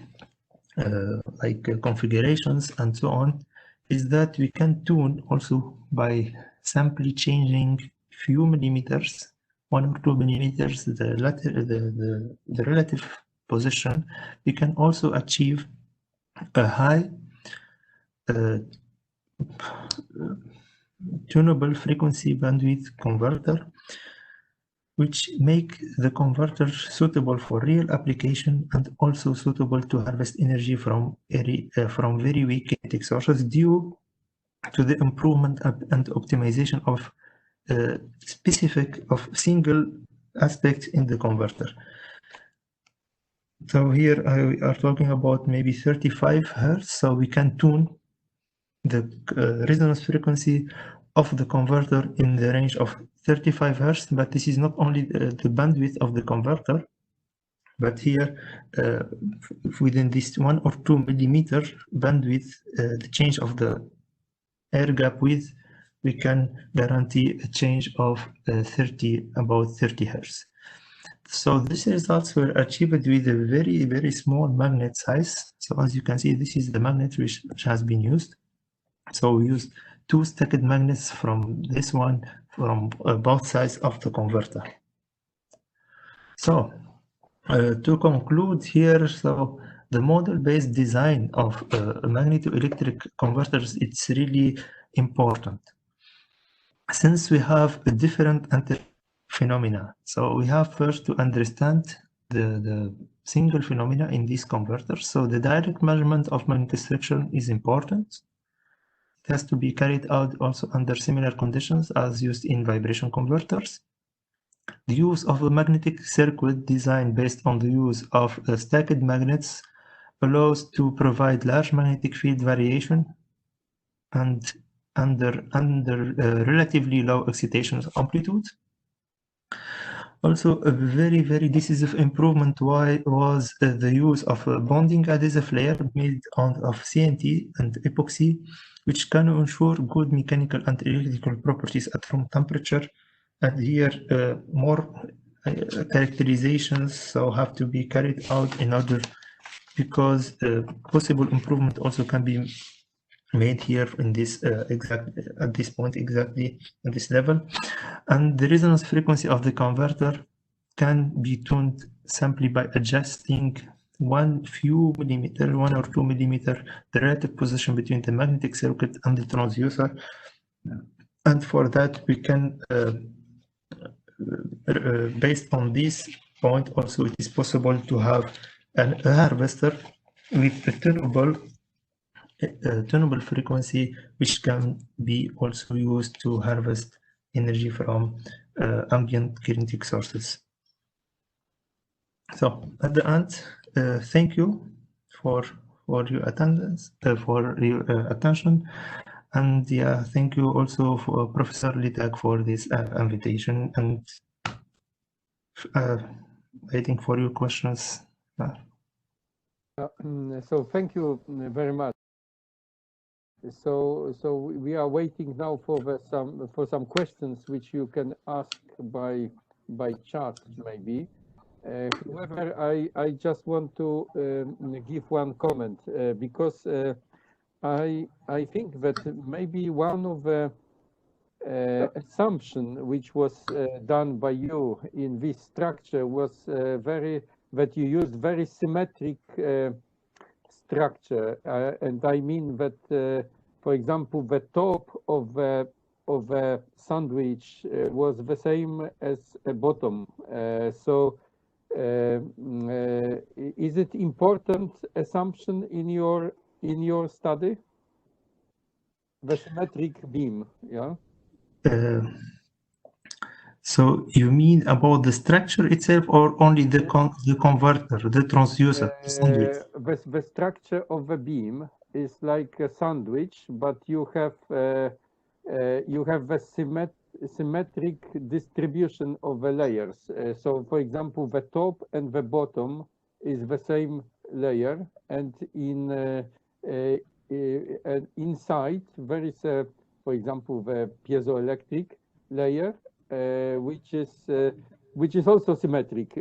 configurations and so on, is that we can tune also by simply changing few millimeters, 1 or 2 millimeters, the relative position. We can also achieve a high tunable frequency bandwidth converter, which make the converter suitable for real application and also suitable to harvest energy from very weak kinetic sources due to the improvement and optimization of single aspects in the converter. So here we are talking about maybe 35 Hertz, so we can tune the resonance frequency of the converter in the range of 35 Hertz, but this is not only the bandwidth of the converter, but here within this 1 or 2 millimeter bandwidth, the change of the air gap width, we can guarantee a change of about 30 Hertz. So these results were achieved with a very, very small magnet size. So as you can see, this is the magnet which has been used. So we used 2 stacked magnets from this one, from both sides of the converter. So to conclude here, so the model-based design of magneto-electric converters, it's really important. Since we have a different phenomena, so we have first to understand the single phenomena in these converters. So the direct measurement of magnetic structure is important. It has to be carried out also under similar conditions as used in vibration converters. The use of a magnetic circuit design based on the use of stacked magnets allows to provide large magnetic field variation and under relatively low excitation amplitude. Also, a very, very decisive improvement was the use of a bonding adhesive layer made of CNT and epoxy, which can ensure good mechanical and electrical properties at room temperature. And here, more characterizations so have to be carried out in order, because possible improvement also can be made here in this at this point, exactly at this level. And the resonance frequency of the converter can be tuned simply by adjusting 1 or 2 millimeter the relative position between the magnetic circuit and the transducer. And for that we can based on this point also, it is possible to have a harvester with a tunable frequency, which can be also used to harvest energy from ambient kinetic sources. So at the end, thank you for your attendance, for your attention, and yeah, thank you also for Professor Litak for this invitation, and waiting for your questions. So thank you very much. So we are waiting now for some questions which you can ask by chat maybe. However, I just want to give one comment because I think that maybe one of the assumption which was done by you in this structure was that you used very symmetric structure, and I mean that, for example, the top of the sandwich was the same as a bottom. So is it important assumption in your study? The symmetric beam, yeah. So you mean about the structure itself, or only the converter, the transducer? The structure of the beam is like a sandwich, but you have the symmetric distribution of the layers. So, for example, the top and the bottom is the same layer, and inside there is, for example, the piezoelectric, layer, which is also symmetric.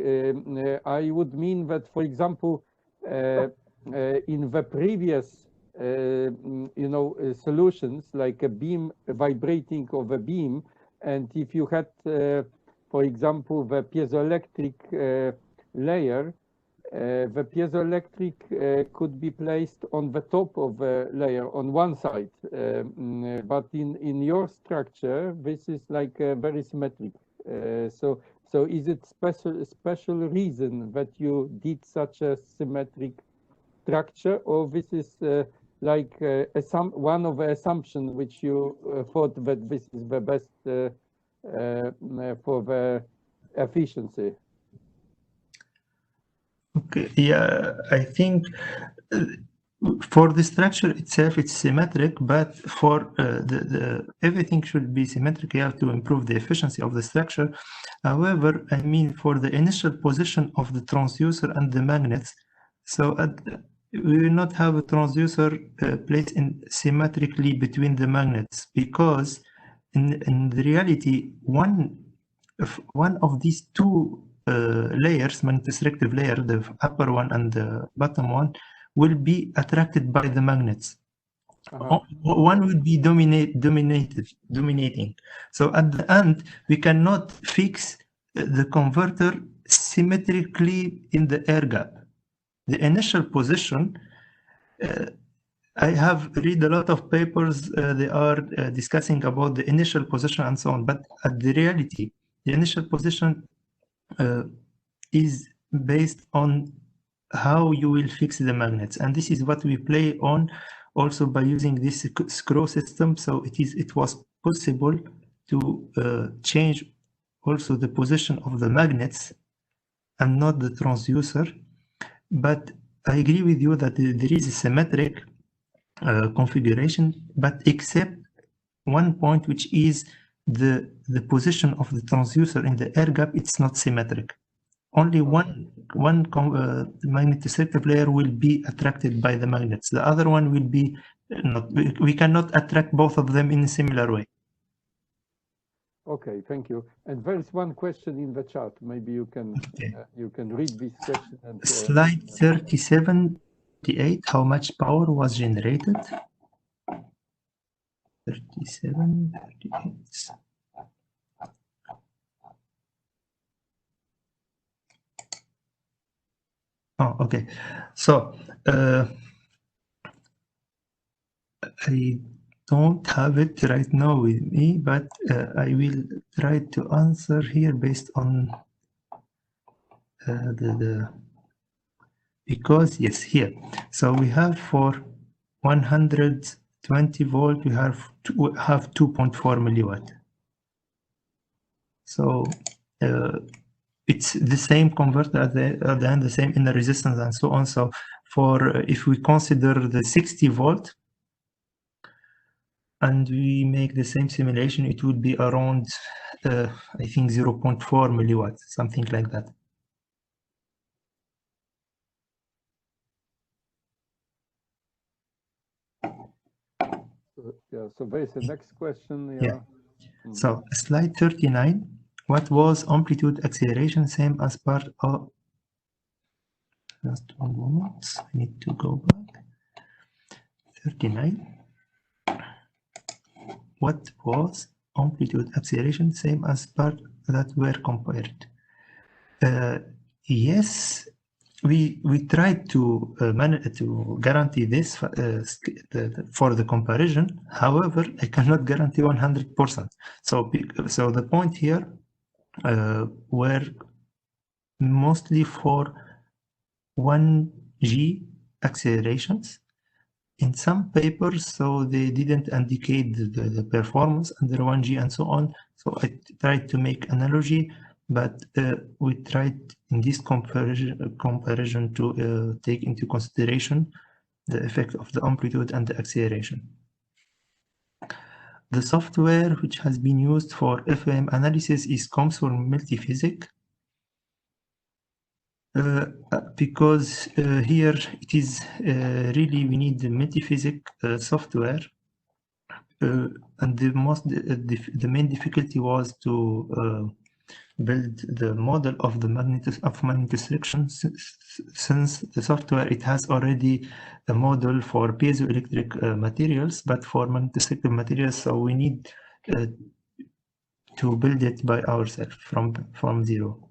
I would mean that, for example, in the previous solutions, like a beam vibrating of a beam, and if you had, for example, the piezoelectric layer, the piezoelectric could be placed on the top of the layer on one side, but in your structure, this is like very symmetric. So is it special reason that you did such a symmetric structure, or this is like one of the assumptions which you thought that this is the best for the efficiency? Okay, yeah, I think for the structure itself, it's symmetric, but for everything should be symmetric. You have to improve the efficiency of the structure. However, I mean, for the initial position of the transducer and the magnets, so we will not have a transducer placed in symmetrically between the magnets, because in the reality, one of these two layers, magnetoselective layer, the upper one and the bottom one, will be attracted by the magnets. One will be dominating. So at the end, we cannot fix the converter symmetrically in the air gap. The initial position, I have read a lot of papers, they are discussing about the initial position and so on, but at the reality, the initial position is based on how you will fix the magnets, and this is what we play on also by using this screw system. So it was possible to change also the position of the magnets and not the transducer. But I agree with you that there is a symmetric configuration, but except one point, which is the position of the transducer in the air gap, it's not symmetric. Only one magnetoselective layer will be attracted by the magnets. The other one will be not. We cannot attract both of them in a similar way. Okay, thank you. And there is one question in the chat. Maybe you can read this question. And, Slide 37-38. How much power was generated? 37-38. Oh, okay. So I don't have it right now with me, but I will try to answer here based on because yes, here. So we have for 120 volt, we have 2.4 milliwatt. So it's the same converter at the end, the same inner resistance and so on. So for if we consider the 60 volt and we make the same simulation, it would be around I think 0.4 milliwatt, something like that. So there's the next question. Yeah. So slide 39. What was amplitude acceleration? Same as part of. Just one moment. I need to go back. 39. What was amplitude acceleration? Same as part that were compared. Yes, we tried to guarantee this for the comparison. However, I cannot guarantee 100%. So the point here were mostly for 1G accelerations. In some papers, so they didn't indicate the performance under 1G and so on. So I tried to make analogy, but we tried in this comparison to take into consideration the effect of the amplitude and the acceleration. The software which has been used for FEM analysis is COMSOL Multiphysics. Because here it is really we need the multiphysics software, and the main difficulty was to build the model of the magnetostriction, since the software, it has already a model for piezoelectric materials, but for magnetostrictive materials, so we need to build it by ourselves from zero.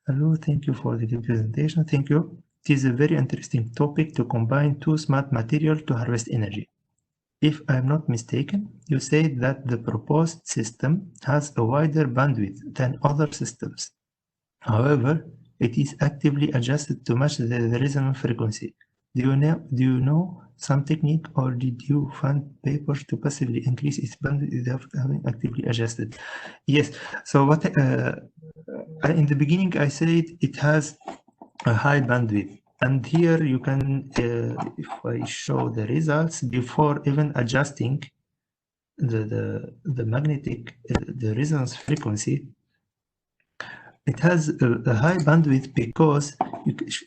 Hello, thank you for the good presentation. Thank you. It is a very interesting topic to combine two smart materials to harvest energy. If I am not mistaken, you said that the proposed system has a wider bandwidth than other systems. However, it is actively adjusted to match the resonance frequency. Do you know some technique, or did you find papers to passively increase its bandwidth without having actively adjusted? Yes. So what in the beginning I said it has a high bandwidth. And here you can, if I show the results before even adjusting the magnetic, the resonance frequency, it has a high bandwidth because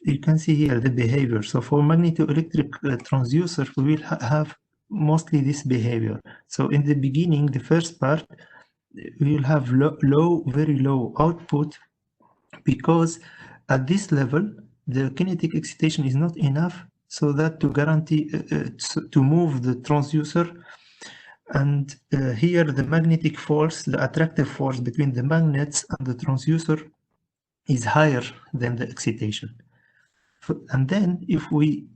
you can see here the behavior. So for magnetoelectric transducer, we will have mostly this behavior. So in the beginning, the first part, we will have very low output, because at this level, the kinetic excitation is not enough so that to guarantee to move the transducer. And here the magnetic force, the attractive force between the magnets and the transducer is higher than the excitation. And then if we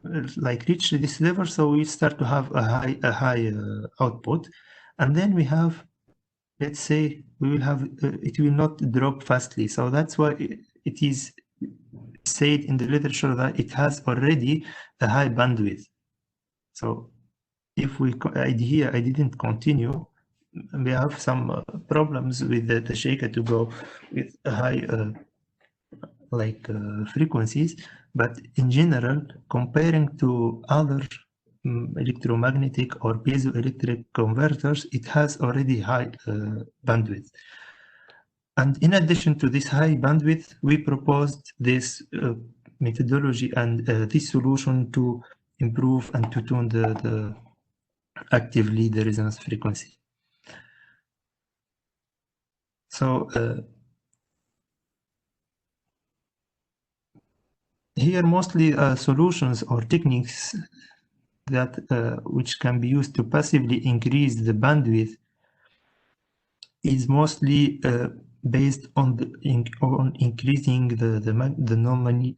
reach this level, so we start to have a high output, and then we have, let's say, we will have it will not drop fastly. So that's why it is said in the literature that it has already a high bandwidth. So if we here I didn't continue, we have some problems with the shaker to go with a high frequencies, but in general, comparing to other electromagnetic or piezoelectric converters, it has already high bandwidth. And in addition to this high bandwidth, we proposed this methodology and this solution to improve and to tune actively the resonance frequency. So here mostly solutions or techniques that which can be used to passively increase the bandwidth is mostly based on increasing the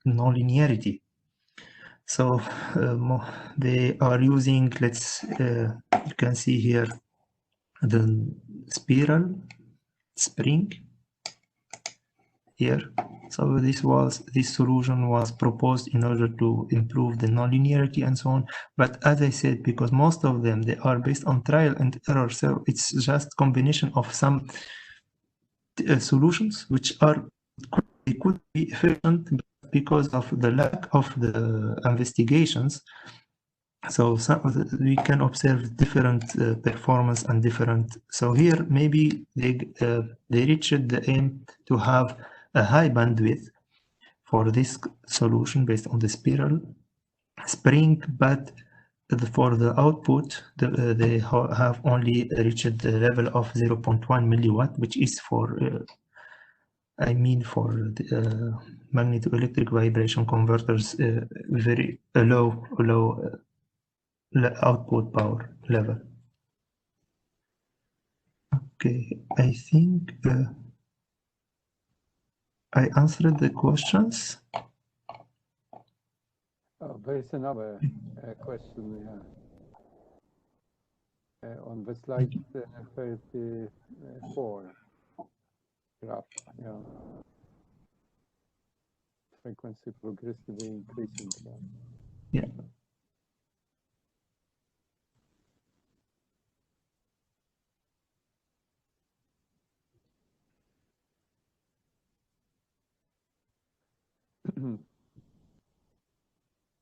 nonlinearity. So they are using, you can see here the spiral spring here. So this solution was proposed in order to improve the nonlinearity and so on. But as I said, because most of them, they are based on trial and error, so it's just combination of some solutions which could be efficient, but because of the lack of the investigations, so we can observe different performance and different. So here maybe they reached the aim to have a high bandwidth for this solution based on the spiral spring, but for the output, they have only reached the level of 0.1 milliwatt, which is for for the magnetoelectric vibration converters, very low output power level. Okay, I think I answered the questions. There's another question on the slide 34 graph. Yeah. Frequency progressively increasing. Yeah.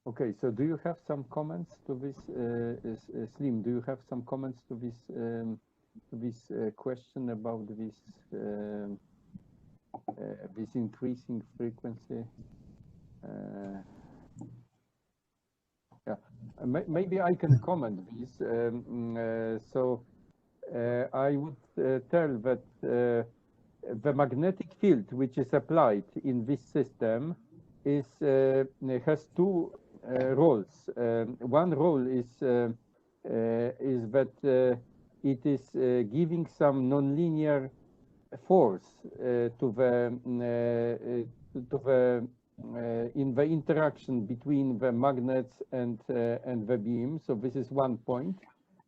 Okay, so do you have some comments to this, Slim? Do you have some comments to this question about this increasing frequency? Yeah, maybe I can comment this. I would tell that the magnetic field which is applied in this system is has two roles. One role is that it is giving some nonlinear force to the in the interaction between the magnets and the beam. So this is one point.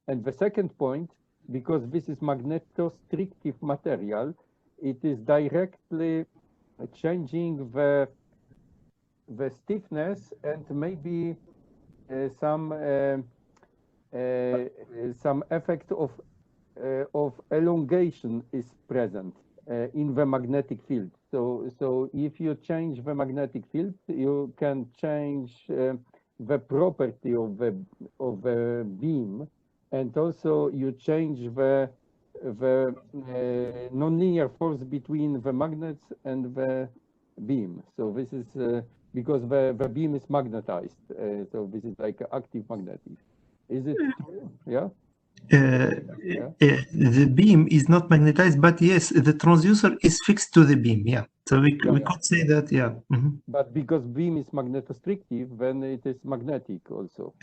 And the second point, because this is magnetostrictive material, it is directly changing the stiffness, and maybe some effect of elongation is present in the magnetic field. So if you change the magnetic field, you can change the property of the beam, and also you change the nonlinear force between the magnets and the beam. So this is because the beam is magnetized. So this is like active magnetic. Is it true? Yeah. The beam is not magnetized, but yes, the transducer is fixed to the beam. Yeah, so we could say that. Yeah. But because beam is magnetostrictive, then it is magnetic also.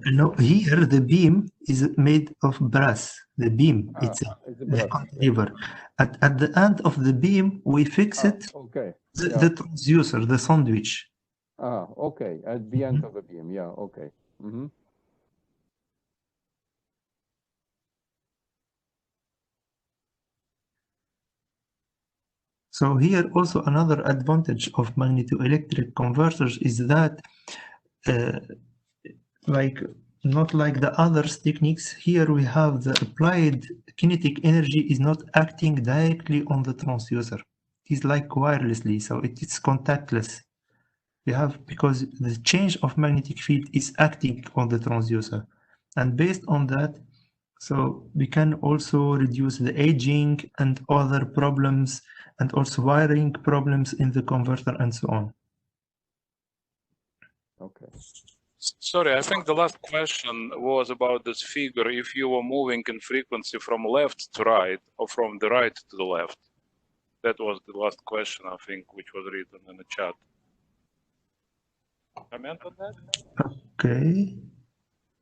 No, here the beam is made of brass. The beam itself, the cantilever. At the end of the beam, we fix it. Okay. The transducer, the sandwich. Okay. At the end of the beam. Yeah. Okay. So here also another advantage of magnetoelectric converters is that not like the other techniques, here we have the applied kinetic energy is not acting directly on the transducer. It is like wirelessly, so it's contactless. You have, because the change of magnetic field is acting on the transducer. And based on that, so we can also reduce the aging and other problems, and also wiring problems in the converter and so on. Okay. Sorry, I think the last question was about this figure. If you were moving in frequency from left to right or from the right to the left, that was the last question, I think, which was written in the chat. Comment on that? Okay.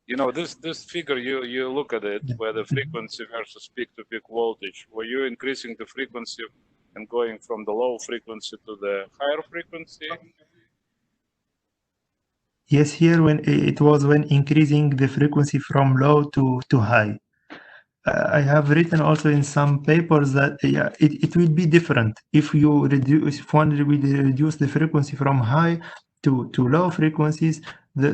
You know, this figure, you look at it, where the frequency versus peak-to-peak voltage. Were you increasing the frequency and going from the low frequency to the higher frequency? Yes, here when it was when increasing the frequency from low to high. I have written also in some papers that it will be different if you reduce, if one will reduce the frequency from high to low frequencies, the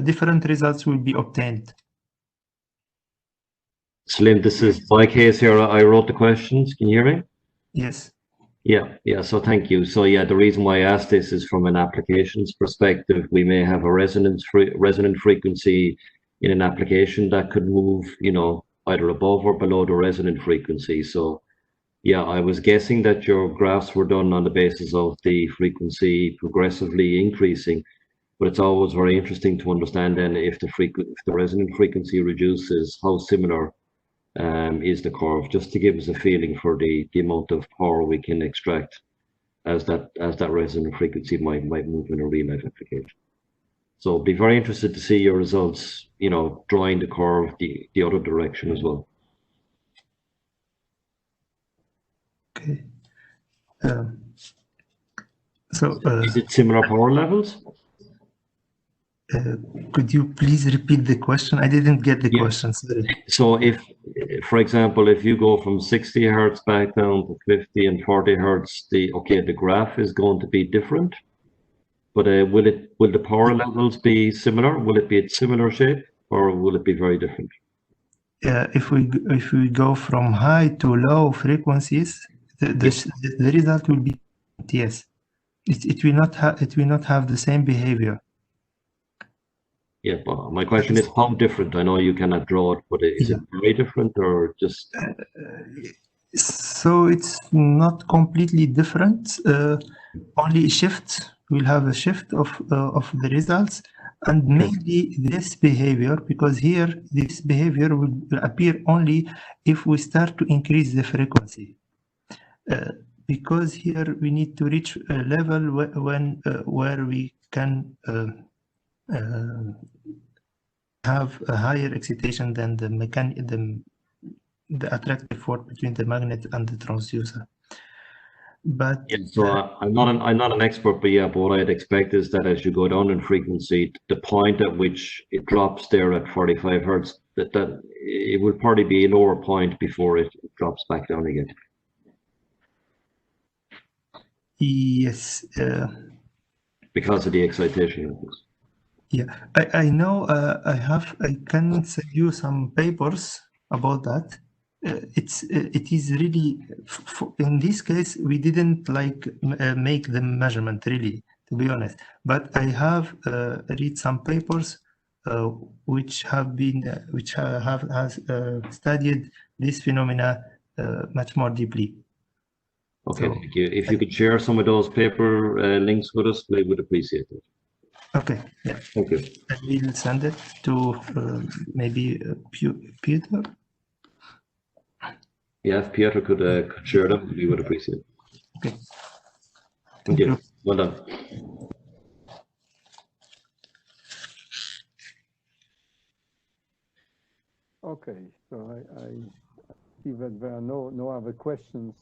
different results will be obtained. Salim, this is my case here. I wrote the questions. Can you hear me? Yes. Yeah. So thank you. So yeah, the reason why I asked this is from an applications perspective. We may have a resonant frequency in an application that could move, either above or below the resonant frequency. So yeah, I was guessing that your graphs were done on the basis of the frequency progressively increasing, but it's always very interesting to understand then if the resonant frequency reduces, how similar is the curve, just to give us a feeling for the amount of power we can extract as that resonant frequency might move in a real life application. So be very interested to see your results, drawing the curve the other direction as well. Okay. Is it similar power levels? Could you please repeat the question? I didn't get the question. Sorry. So if, for example, if you go from 60 hertz back down to 50 and 40 hertz, the graph is going to be different. But will the power levels be similar? Will it be a similar shape, or will it be very different? If we go from high to low frequencies, the result will be yes. It will not have the same behavior. Yeah, but my question is how different? I know you cannot draw it, but is it very different or just? So it's not completely different. Only a shift. We'll have a shift of the results, And mainly this behavior, because here this behavior will appear only if we start to increase the frequency. Because here we need to reach a level where we can have a higher excitation than the attractive force between the magnet and the transducer. But Yeah, so I'm not an expert, but yeah, but what I'd expect is that as you go down in frequency, the point at which it drops there at 45 hertz, that it will probably be a lower point before it drops back down again. yes, Because of the excitation levels. yeah, I know. I can send you some papers about that. It is really in this case we didn't make the measurement really, to be honest. But I have read some papers which have studied this phenomena much more deeply. Okay, So, thank you. If you could share some of those paper links with us, we would appreciate it. okay, yeah. Thank you. I will send it to maybe Peter. Yeah, if Piotr could share them, we would appreciate it. Okay. Thank you. Well done. Okay, so I see that there are no other questions.